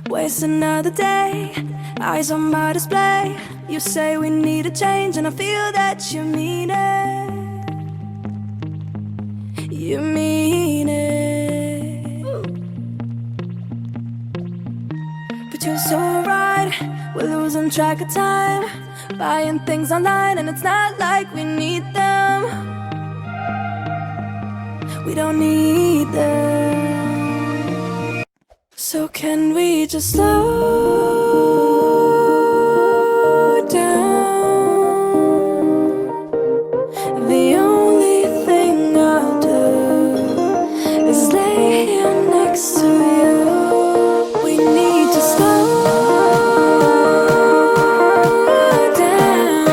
Waste another day, eyes on my display. You say we need a change, and I feel that you mean it. You mean it. But you're so right, we're losing track of time, buying things online, and it's not like we need them. We don't need them. So can we just slow down? The only thing I'll do is lay here next to you. We need to slow down.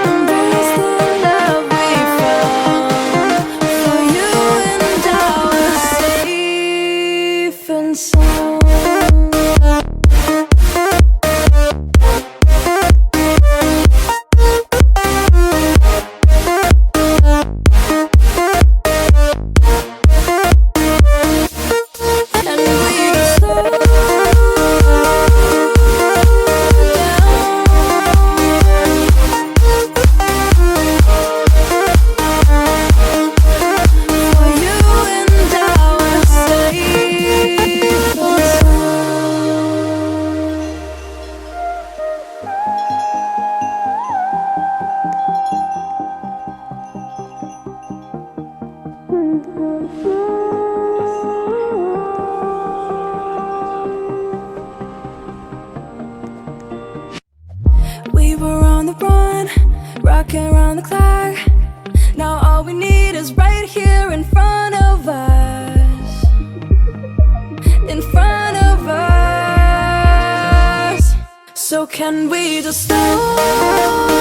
Embrace the love we found. For you and I are safe and sound. And we just slow down. For you and I are safe and We were on the run, rocking around the clock. Now all we need is right here in front of us. In front of us. So can we just slow